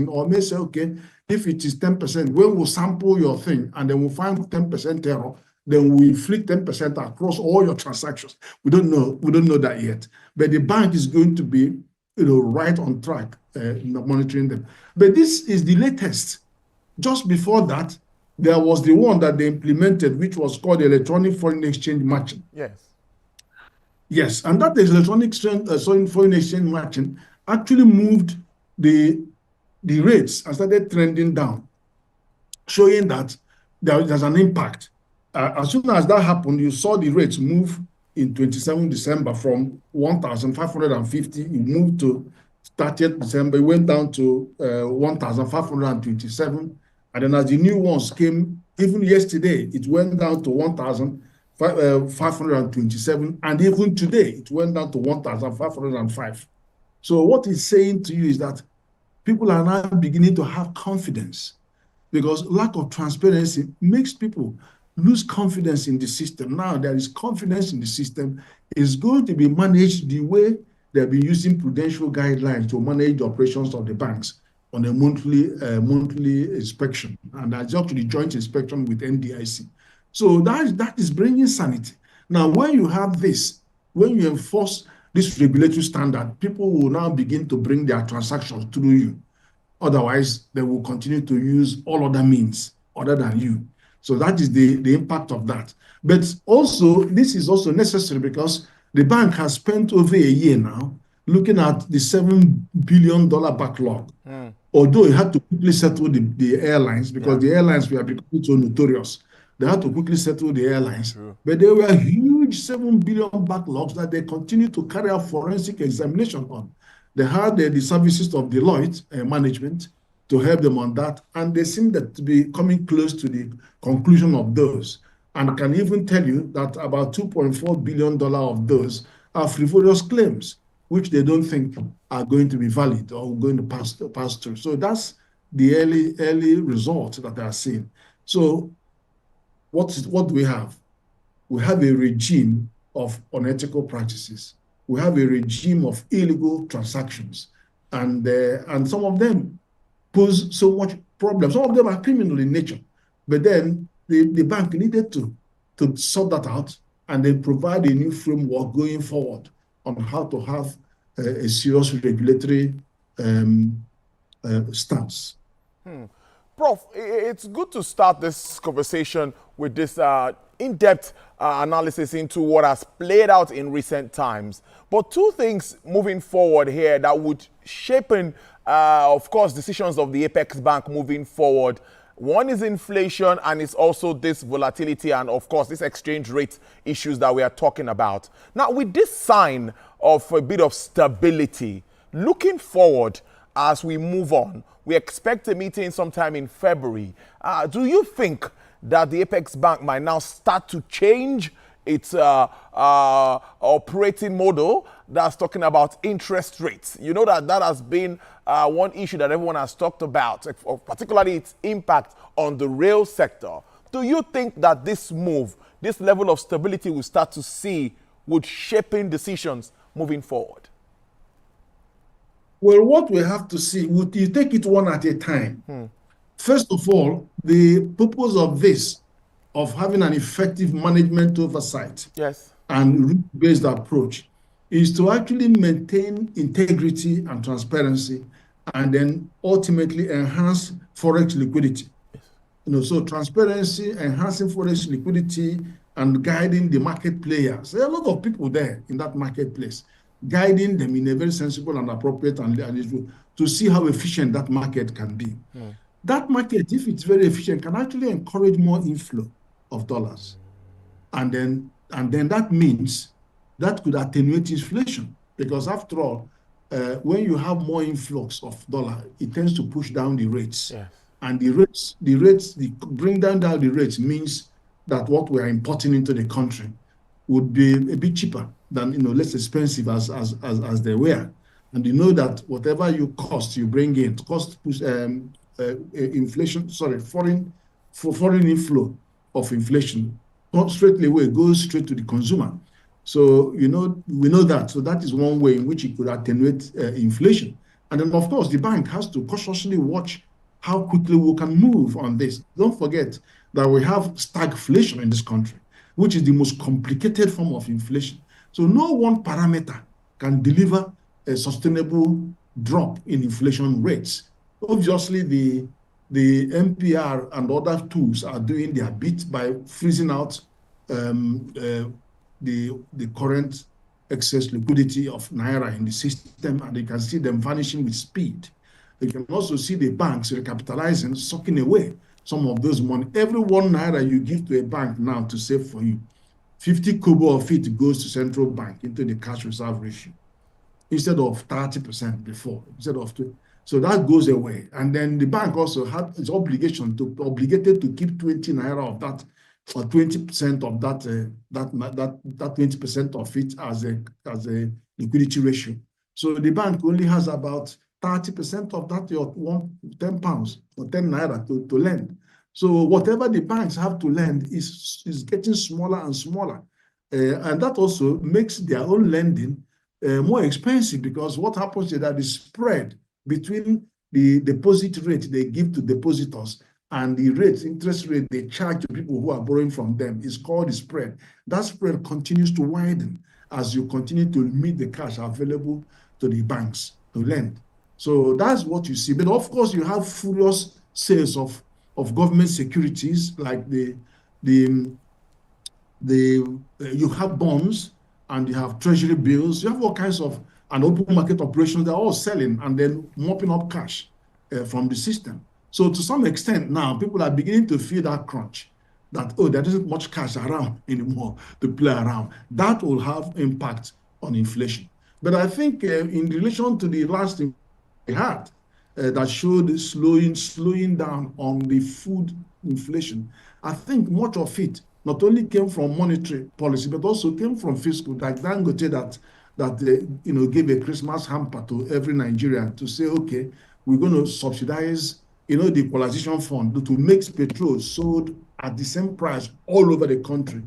or may say, okay, if it is 10%, when we'll sample your thing and then we'll find 10% error, then we inflict 10% across all your transactions. We don't know that yet. But the bank is going to be, right on track, monitoring them. But this is the latest. Just before that, there was the one that they implemented, which was called electronic foreign exchange matching. Yes, and that is electronic foreign exchange matching actually moved the rates and started trending down, showing that there's an impact. As soon as that happened, you saw the rates move in 27 December from 1,550, it moved to 30th December, it went down to 1,527. And then as the new ones came, even yesterday, it went down to 1,527. And even today, it went down to 1,505. So what it's saying to you is that people are now beginning to have confidence, because lack of transparency makes people lose confidence in the system. Now there is confidence in the system. It's going to be managed the way they've been using prudential guidelines to manage the operations of the banks on a monthly inspection. And that's actually joint inspection with NDIC. So that is bringing sanity. Now, when you have this, when you enforce this regulatory standard, people will now begin to bring their transactions through you. Otherwise, they will continue to use all other means other than you. So that is the impact of that. But also, this is also necessary because the bank has spent over a year now looking at the $7 billion backlog. Although it had to quickly settle the airlines, because the airlines were becoming so notorious. They had to quickly settle the airlines. But there were huge $7 billion backlogs that they continue to carry out forensic examination on. They had the services of Deloitte management to help them on that, and they seem to be coming close to the conclusion of those. And I can even tell you that about $2.4 billion of those are frivolous claims, which they don't think are going to be valid or going to pass through. So that's the early result that they are seeing. So what do we have? We have a regime of unethical practices. We have a regime of illegal transactions, and some of them pose so much problem. Some of them are criminal in nature, but then the bank needed to sort that out and then provide a new framework going forward on how to have a serious regulatory stance. Prof, it's good to start this conversation with this in-depth analysis into what has played out in recent times. But two things moving forward here that would shape, of course, decisions of the Apex Bank moving forward. One is inflation, and it's also this volatility and, of course, this exchange rate issues that we are talking about. Now, with this sign of a bit of stability, looking forward as we move on, we expect a meeting sometime in February. Do you think that the Apex Bank might now start to change its operating model that's talking about interest rates? You know that has been one issue that everyone has talked about, particularly its impact on the rail sector. Do you think that this move, this level of stability we start to see, would shape in decisions moving forward? Well, what we have to see, you take it one at a time. First of all, the purpose of this, of having an effective management oversight and risk-based approach, is to actually maintain integrity and transparency, and then ultimately enhance Forex liquidity. So transparency, enhancing Forex liquidity, and guiding the market players. There are a lot of people there in that marketplace, guiding them in a very sensible and appropriate and to see how efficient that market can be. That market, if it's very efficient, can actually encourage more inflow of dollars. And then that means that could attenuate inflation, because after all, when you have more influx of dollar, it tends to push down the rates. And the bring down the rates means that what we are importing into the country would be a bit cheaper than, less expensive as they were. And you know that whatever you bring in, push inflation, foreign inflow of inflation, straight away goes straight to the consumer. So, we know that. So that is one way in which it could attenuate inflation. And then, of course, the bank has to cautiously watch how quickly we can move on this. Don't forget that we have stagflation in this country, which is the most complicated form of inflation. So no one parameter can deliver a sustainable drop in inflation rates. Obviously, the MPR and other tools are doing their bit by freezing out the current excess liquidity of Naira in the system, and you can see them vanishing with speed. You can also see the banks recapitalizing, sucking away some of those money. Every 1 Naira you give to a bank now to save for you, 50 kobo of it goes to central bank into the cash reserve ratio instead of 30% before, so that goes away. And then the bank also had its obligated to keep 20 Naira of that, or 20% of that 20% of it as a liquidity ratio. So the bank only has about 30% of that, your 10 pounds or 10 Naira to lend. So whatever the banks have to lend is getting smaller and smaller. And that also makes their own lending more expensive, because what happens is that the spread between the deposit rate they give to depositors and the interest rate they charge to people who are borrowing from them is called the spread. That spread continues to widen as you continue to meet the cash available to the banks to lend. So that's what you see. But of course, you have furious sales of government securities, like you have bonds and you have treasury bills. You have all kinds of and open market operations. They're all selling and then mopping up cash from the system. So to some extent now, people are beginning to feel that crunch, that, oh, there isn't much cash around anymore to play around. That will have impact on inflation. But I think in relation to the last thing we had that showed slowing down on the food inflation, I think much of it not only came from monetary policy, but also came from fiscal. Like Dangote that gave a Christmas hamper to every Nigerian to say, okay, we're going to subsidize the equalization fund to make petrol sold at the same price all over the country.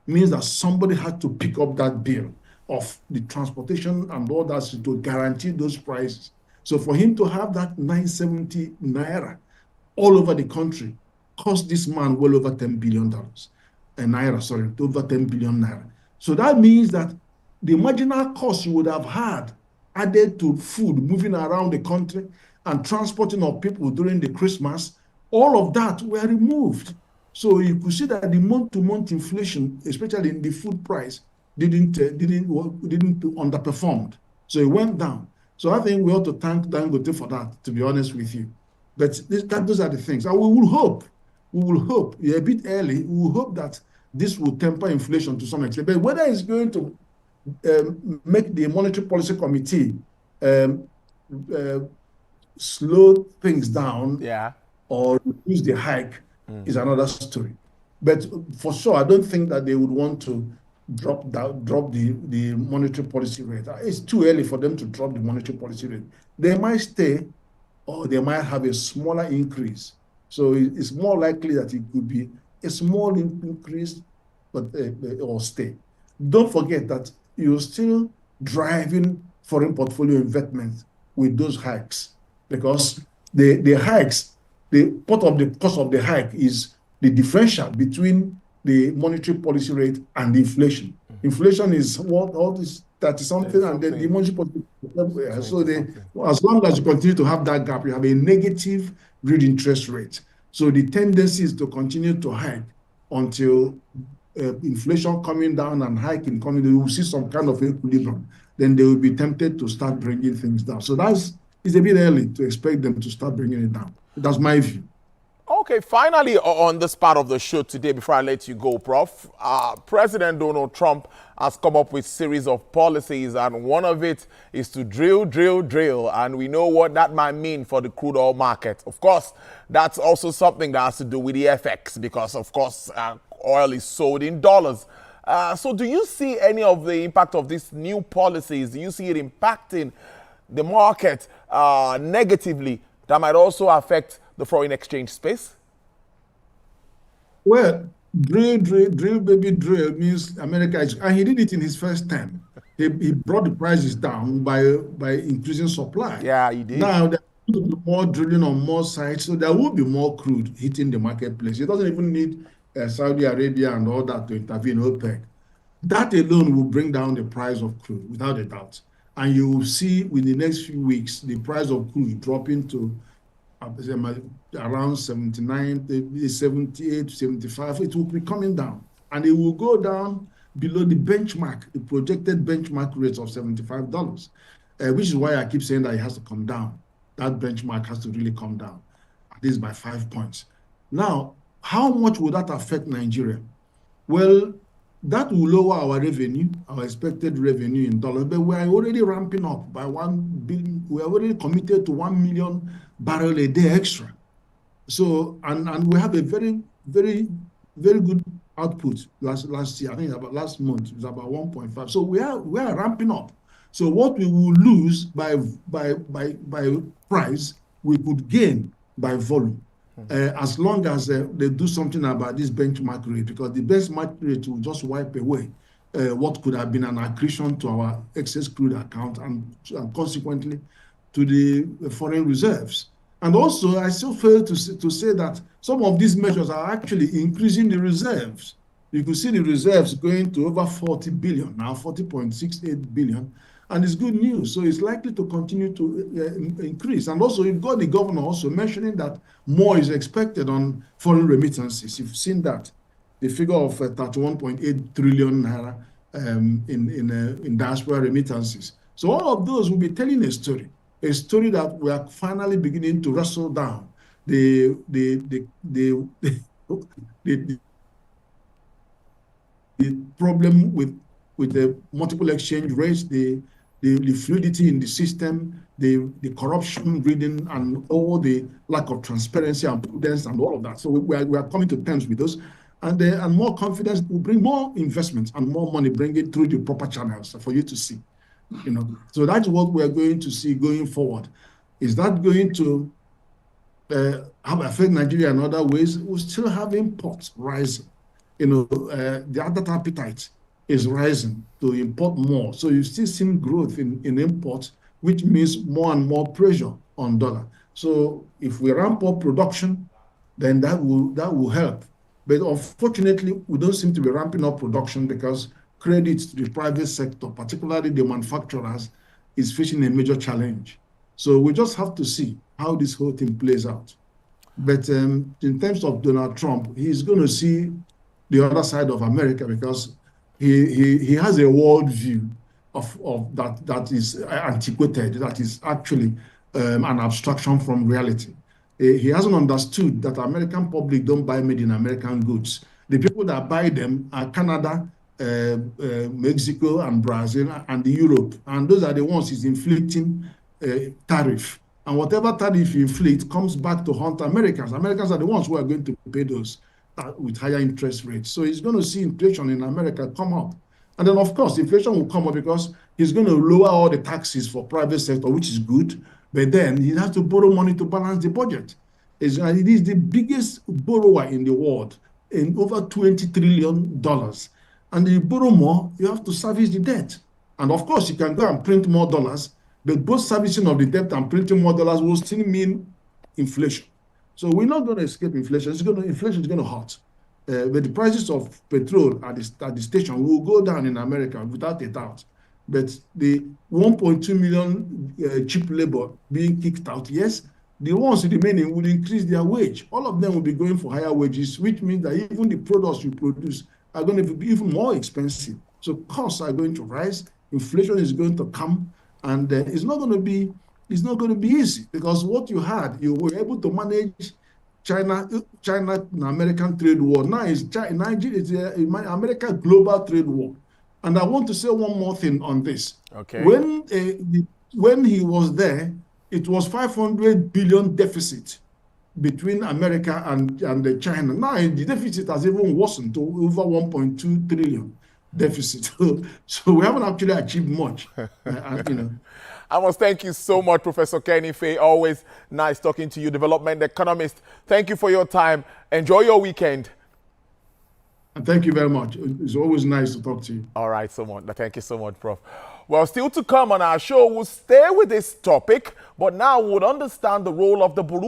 Means that somebody had to pick up that bill of the transportation and all that to guarantee those prices. So for him to have that 970 Naira all over the country cost this man well over $10 billion. Over 10 billion Naira. So that means that the marginal cost you would have had added to food moving around the country and transporting of people during the Christmas, all of that were removed. So you could see that the month-to-month inflation, especially in the food price, didn't underperformed. So it went down. So I think we ought to thank Dangote for that, to be honest with you. But those are the things. And we will hope, a bit early, we will hope that this will temper inflation to some extent. But whether it's going to make the Monetary Policy Committee slow things down or reduce the hike is another story. But for sure, I don't think that they would want to drop the monetary policy rate. It's too early for them to drop the monetary policy rate. They might stay, or they might have a smaller increase. So it's more likely that it could be a small increase, but or stay. Don't forget that you're still driving foreign portfolio investment with those hikes, because the hikes, the part of the cost of the hike is the differential between the monetary policy rate and the inflation. Inflation is what all this 30-something, and then the monetary policy. So as long as you continue to have that gap, you have a negative real interest rate. So the tendency is to continue to hike until inflation coming down and hiking coming, you will see some kind of equilibrium. Then they will be tempted to start bringing things down. So it's a bit early to expect them to start bringing it down. That's my view. Okay, finally, on this part of the show today, before I let you go, Prof, President Donald Trump has come up with a series of policies, and one of it is to drill, and we know what that might mean for the crude oil market. Of course, that's also something that has to do with the FX, because, of course, oil is sold in dollars. So do you see any of the impact of these new policies? Do you see it impacting the market negatively that might also affect the foreign exchange space? Well, drill, baby, drill means America is, and he did it in his first term. he brought the prices down by increasing supply. Yeah, he did. Now there's going to be more drilling on more sites, so there will be more crude hitting the marketplace. It doesn't even need Saudi Arabia and all that to intervene, OPEC. That alone will bring down the price of crude, without a doubt. And you will see within the next few weeks the price of crude dropping to around 79, 78, 75. It will be coming down, and it will go down below the benchmark, the projected benchmark rate of $75, which is why I keep saying that it has to come down. That benchmark has to really come down, at least by 5 points. Now, how much will that affect Nigeria? Well, that will lower our revenue, our expected revenue in dollars, but we are already ramping up by 1 billion. We are already committed to 1 million barrel a day extra. So, and we have a very, very, very good output last year. I think about last month it was about 1.5. So we are ramping up. So what we will lose by price, we could gain by volume. As long as they do something about this benchmark rate, because the benchmark rate will just wipe away what could have been an accretion to our excess crude account and consequently to the foreign reserves. And also, I still fail to say that some of these measures are actually increasing the reserves. You can see the reserves going to over 40 billion now, 40.68 billion. And it's good news. So it's likely to continue to increase. And also, you've got the governor also mentioning that more is expected on foreign remittances. You've seen that, the figure of 31.8 trillion naira in diaspora remittances. So all of those will be telling a story that we are finally beginning to wrestle down the problem with the multiple exchange rates, the fluidity in the system, the corruption reading, and all the lack of transparency and prudence and all of that. So we are coming to terms with those, and more confidence will bring more investments and more money, bring it through the proper channels for you to see. So that's what we are going to see going forward. Is that going to affect Nigeria in other ways? We'll still have imports rising. The adult appetite is rising to import more. So you still see growth in imports, which means more and more pressure on dollar. So if we ramp up production, then that will help. But unfortunately, we don't seem to be ramping up production because credit to the private sector, particularly the manufacturers, is facing a major challenge. So we just have to see how this whole thing plays out. But in terms of Donald Trump, he's going to see the other side of America because he has a worldview of that is antiquated, that is actually an abstraction from reality. He hasn't understood that the American public don't buy made in American goods. The people that buy them are Canada, Mexico, and Brazil, and Europe. And those are the ones he's inflicting tariff. And whatever tariff he inflicts comes back to haunt Americans. Americans are the ones who are going to pay those with higher interest rates. So he's going to see inflation in America come up. And then, of course, inflation will come up because he's going to lower all the taxes for private sector, which is good. But then he has to borrow money to balance the budget. It is the biggest borrower in the world, in over $20 trillion. And if you borrow more, you have to service the debt. And of course, you can go and print more dollars, but both servicing of the debt and printing more dollars will still mean inflation. So we're not going to escape inflation. Inflation is going to hurt. But the prices of petrol at the station will go down in America without a doubt. But the 1.2 million cheap labor being kicked out, yes, the ones remaining will increase their wage. All of them will be going for higher wages, which means that even the products you produce are going to be even more expensive. So costs are going to rise, inflation is going to come, and it's not going to be easy because what you had, you were able to manage China and American trade war. Now it's Nigeria, it's America global trade war. And I want to say one more thing on this. Okay. When he was there, it was 500 billion deficit between America and China. Now the deficit has even worsened to over 1.2 trillion deficit. So we haven't actually achieved much. I must thank you so much, Professor Kenny Faye. Always nice talking to you, development economist. Thank you for your time. Enjoy your weekend. And thank you very much. It's always nice to talk to you. All right, so much. Thank you so much, Prof. Well, still to come on our show, we'll stay with this topic, but now we'll understand the role of the Bureau